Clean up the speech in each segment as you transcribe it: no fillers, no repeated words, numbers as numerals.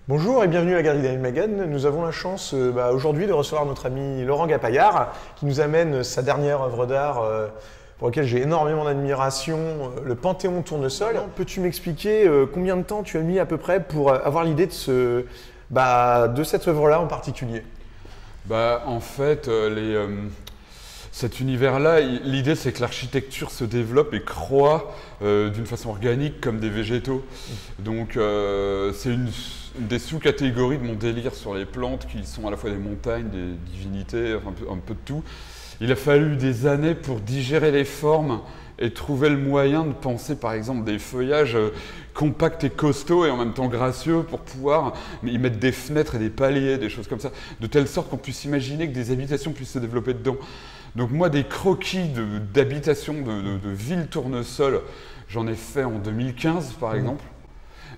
Bonjour et bienvenue à la Galerie David Magan. Nous avons la chance aujourd'hui de recevoir notre ami Laurent Gapaillard qui nous amène sa dernière œuvre d'art pour laquelle j'ai énormément d'admiration, le Panthéon Tournesol. Peux-tu m'expliquer combien de temps tu as mis à peu près pour avoir l'idée de cette œuvre-là en particulier? En fait, cet univers-là, l'idée c'est que l'architecture se développe et croît d'une façon organique comme des végétaux. Donc c'est une des sous-catégories de mon délire sur les plantes qui sont à la fois des montagnes, des divinités, un peu de tout. Il a fallu des années pour digérer les formes et trouver le moyen de penser par exemple des feuillages compacts et costauds et en même temps gracieux pour pouvoir y mettre des fenêtres et des paliers, des choses comme ça, de telle sorte qu'on puisse imaginer que des habitations puissent se développer dedans. Donc moi, des croquis d'habitations de villes tournesol, j'en ai fait en 2015 par exemple,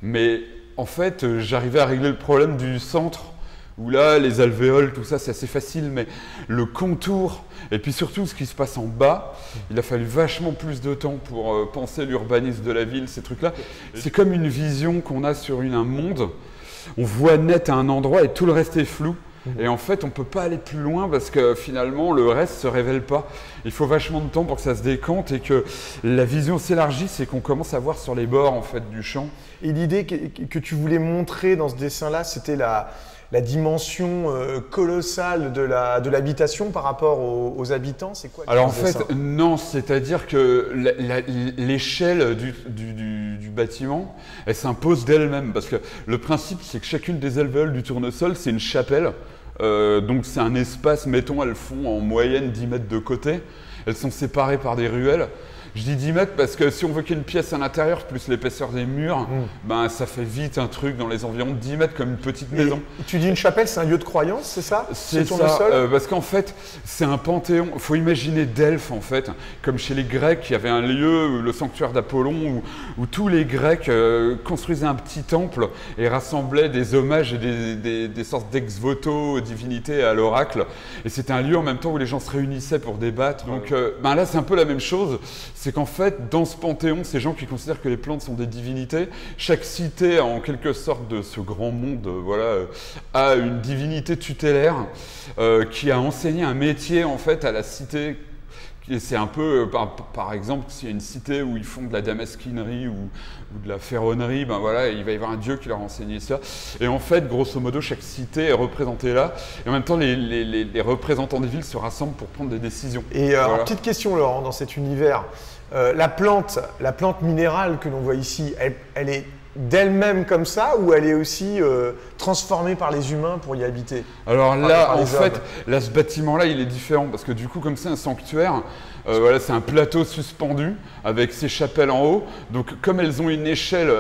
mais en fait, j'arrivais à régler le problème du centre, où là, les alvéoles, tout ça, c'est assez facile, mais le contour, et puis surtout ce qui se passe en bas, il a fallu vachement plus de temps pour penser l'urbanisme de la ville, ces trucs-là. C'est comme une vision qu'on a sur un monde, on voit net à un endroit et tout le reste est flou. Et en fait, on ne peut pas aller plus loin parce que finalement, le reste ne se révèle pas. Il faut vachement de temps pour que ça se décante et que la vision s'élargisse et qu'on commence à voir sur les bords en fait, du champ. Et l'idée que tu voulais montrer dans ce dessin-là, c'était la dimension colossale de l'habitation par rapport aux habitants, c'est quoi? Alors en fait, non, c'est-à-dire que l'échelle du bâtiment, elle s'impose d'elle-même. Parce que le principe, c'est que chacune des alvéoles du tournesol, c'est une chapelle. Donc c'est un espace, mettons, elles font en moyenne 10 mètres de côté. Elles sont séparées par des ruelles. Je dis 10 mètres parce que si on veut qu'il y ait une pièce à l'intérieur, plus l'épaisseur des murs, ça fait vite un truc dans les environs de 10 mètres comme une petite maison. Tu dis une chapelle, c'est un lieu de croyance, c'est ça? C'est ça, parce qu'en fait, c'est un panthéon. Il faut imaginer Delphes, en fait, comme chez les Grecs, il y avait un lieu, le sanctuaire d'Apollon, où tous les Grecs construisaient un petit temple et rassemblaient des hommages et des sortes d'ex-voto aux divinités et à l'oracle. Et c'était un lieu en même temps où les gens se réunissaient pour débattre. Donc là, c'est un peu la même chose. C'est qu'en fait, dans ce panthéon, ces gens qui considèrent que les plantes sont des divinités, chaque cité, en quelque sorte, de ce grand monde, a une divinité tutélaire qui a enseigné un métier, en fait, à la cité. C'est un peu, par exemple, s'il y a une cité où ils font de la damasquinerie ou de la ferronnerie, il va y avoir un dieu qui leur a enseigné ça. Et en fait, grosso modo, chaque cité est représentée là. Et en même temps, les représentants des villes se rassemblent pour prendre des décisions. Et alors, petite question, Laurent, dans cet univers, la plante minérale que l'on voit ici, elle est d'elle-même comme ça ou elle est aussi transformée par les humains pour y habiter? Alors là, en fait, ce bâtiment-là, il est différent parce que du coup, comme c'est un sanctuaire, c'est un plateau suspendu avec ses chapelles en haut. Donc, comme elles ont une échelle,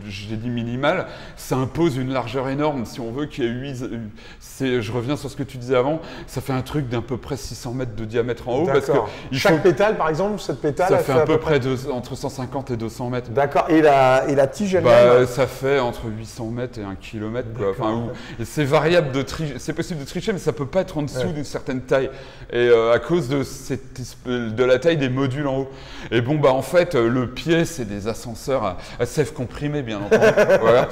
j'ai dit minimale, ça impose une largeur énorme. Si on veut qu'il y ait 8... Je reviens sur ce que tu disais avant, ça fait un truc d'à peu près 600 mètres de diamètre en haut. Parce que chaque pétale, par exemple, cette pétale, ça fait à peu près entre 150 et 200 mètres. D'accord. Et la tige elle-même ça fait entre 800 mètres et 1 km. Et c'est variable de tricher. C'est possible de tricher, mais ça ne peut pas être en dessous d'une certaine taille. Et à cause de la taille des modules en haut. Et en fait, le pied, c'est des ascenseurs à sève comprimée, bien entendu. Voilà.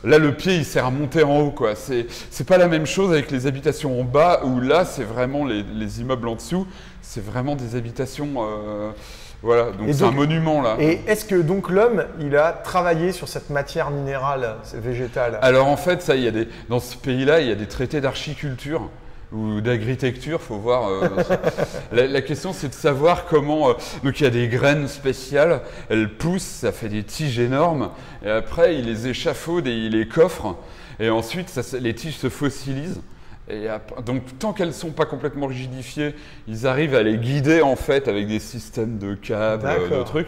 Là, le pied, il sert à monter en haut, quoi. C'est pas la même chose avec les habitations en bas, où là, c'est vraiment les immeubles en dessous, c'est vraiment des habitations... Voilà, donc c'est un monument là. Et est-ce que donc l'homme, il a travaillé sur cette matière minérale, végétale? Alors en fait, dans ce pays-là, il y a des traités d'archiculture ou d'agriculture, faut voir. La question, c'est de savoir comment. Donc il y a des graines spéciales, elles poussent, ça fait des tiges énormes, et après ils les échafaudent et ils les coffrent, et ensuite les tiges se fossilisent. Et donc tant qu'elles ne sont pas complètement rigidifiées, ils arrivent à les guider en fait avec des systèmes de câbles, de trucs.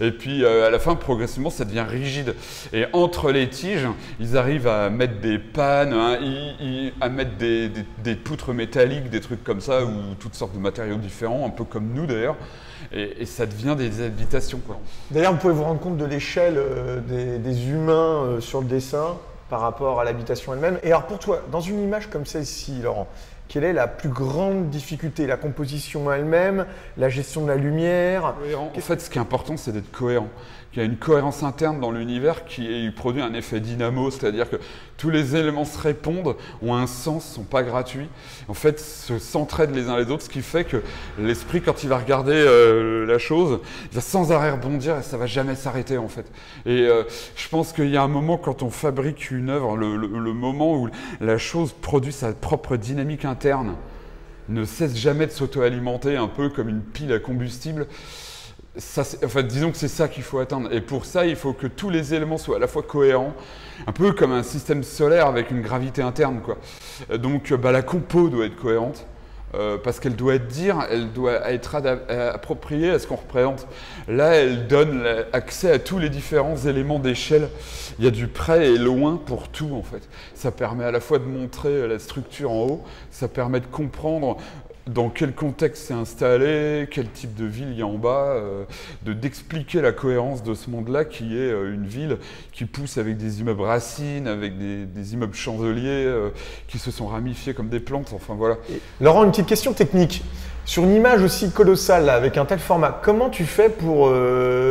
Et puis à la fin, progressivement, ça devient rigide. Et entre les tiges, ils arrivent à mettre des pannes, à mettre des poutres métalliques, des trucs comme ça, ou toutes sortes de matériaux différents, un peu comme nous d'ailleurs. Et ça devient des habitations, quoi. D'ailleurs, vous pouvez vous rendre compte de l'échelle des humains sur le dessin par rapport à l'habitation elle-même. Et alors pour toi, dans une image comme celle-ci, Laurent, quelle est la plus grande difficulté? La composition elle-même, la gestion de la lumière? En fait, ce qui est important, c'est d'être cohérent. Il y a une cohérence interne dans l'univers qui produit un effet dynamo, c'est-à-dire que tous les éléments se répondent, ont un sens, ne sont pas gratuits. En fait, s'entraident les uns les autres, ce qui fait que l'esprit, quand il va regarder la chose, il va sans arrêt rebondir et ça ne va jamais s'arrêter en fait. Et je pense qu'il y a un moment, quand on fabrique une œuvre, le moment où la chose produit sa propre dynamique interne, ne cesse jamais de s'auto-alimenter, un peu comme une pile à combustible. Ça, en fait, disons que c'est ça qu'il faut atteindre. Et pour ça, il faut que tous les éléments soient à la fois cohérents, un peu comme un système solaire avec une gravité interne, quoi. Donc la compo doit être cohérente, parce qu'elle doit elle doit être appropriée à ce qu'on représente. Là, elle donne accès à tous les différents éléments d'échelle. Il y a du près et loin pour tout, en fait. Ça permet à la fois de montrer la structure en haut, ça permet de comprendre dans quel contexte c'est installé, quel type de ville il y a en bas, d'expliquer la cohérence de ce monde-là qui est une ville qui pousse avec des immeubles racines, avec des immeubles chandeliers qui se sont ramifiés comme des plantes, enfin voilà. Et Laurent, une petite question technique. Sur une image aussi colossale, là, avec un tel format, comment tu fais pour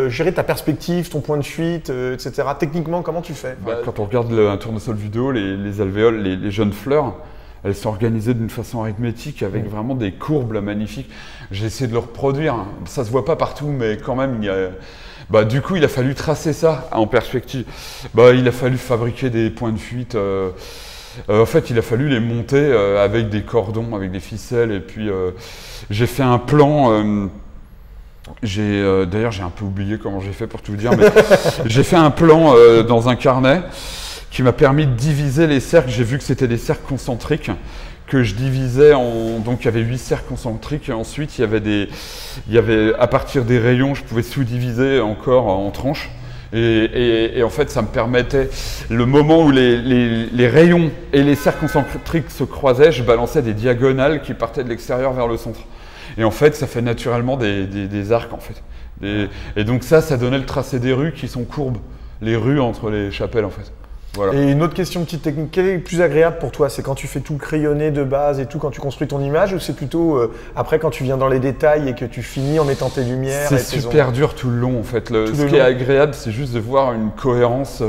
gérer ta perspective, ton point de fuite, etc. Techniquement, comment tu fais? Quand on regarde un tournesol vidéo, les alvéoles, les jeunes fleurs, elles sont organisées d'une façon arithmétique avec vraiment des courbes là, magnifiques. J'ai essayé de le reproduire. Ça se voit pas partout, mais quand même, du coup, il a fallu tracer ça en perspective. Il a fallu fabriquer des points de fuite. En fait, il a fallu les monter avec des cordons, avec des ficelles. Et puis, j'ai fait un plan. D'ailleurs, j'ai un peu oublié comment j'ai fait pour tout vous dire, mais j'ai fait un plan dans un carnet qui m'a permis de diviser les cercles. J'ai vu que c'était des cercles concentriques que je divisais en... Donc, il y avait 8 cercles concentriques et ensuite, il y avait à partir des rayons, je pouvais sous-diviser encore en tranches. Et en fait, ça me permettait, le moment où les rayons et les cercles concentriques se croisaient, je balançais des diagonales qui partaient de l'extérieur vers le centre. Et en fait, ça fait naturellement des arcs, en fait. Et donc ça donnait le tracé des rues qui sont courbes. Les rues entre les chapelles, en fait. Voilà. Et une autre question, petite technique, quelle est le plus agréable pour toi? C'est quand tu fais tout crayonné de base et tout, quand tu construis ton image, ou c'est plutôt après quand tu viens dans les détails et que tu finis en mettant tes lumières? C'est super dur tout le long en fait. Ce qui est agréable, c'est juste de voir une cohérence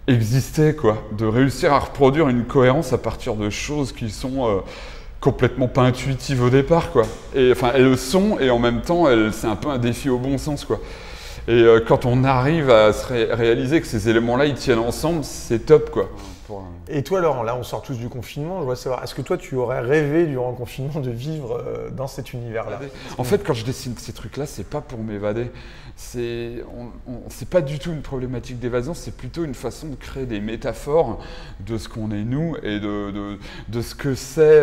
exister, quoi. De réussir à reproduire une cohérence à partir de choses qui sont complètement pas intuitives au départ, quoi. Et enfin, elles le sont et en même temps, c'est un peu un défi au bon sens, quoi. Et quand on arrive à se réaliser que ces éléments-là, ils tiennent ensemble, c'est top, quoi. Et toi, Laurent, là, on sort tous du confinement. Je voudrais savoir, est-ce que toi, tu aurais rêvé durant le confinement de vivre dans cet univers-là? En fait, quand je dessine ces trucs-là, c'est pas pour m'évader. C'est pas du tout une problématique d'évasion, c'est plutôt une façon de créer des métaphores de ce qu'on est nous et de ce que c'est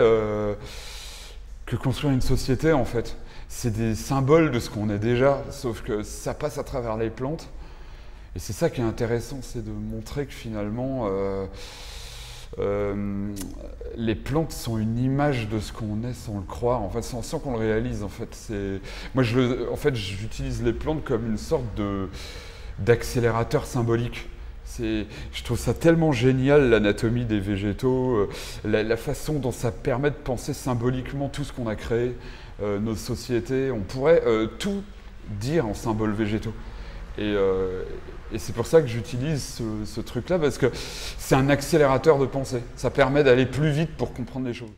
que construire une société, en fait. C'est des symboles de ce qu'on est déjà, sauf que ça passe à travers les plantes. Et c'est ça qui est intéressant, c'est de montrer que finalement, les plantes sont une image de ce qu'on est sans le croire, en fait, sans qu'on le réalise. En fait, moi, j'utilise les plantes comme une sorte d'accélérateur symbolique. Je trouve ça tellement génial, l'anatomie des végétaux, la façon dont ça permet de penser symboliquement tout ce qu'on a créé, nos sociétés. On pourrait tout dire en symboles végétaux. Et c'est pour ça que j'utilise ce truc-là, parce que c'est un accélérateur de pensée. Ça permet d'aller plus vite pour comprendre les choses.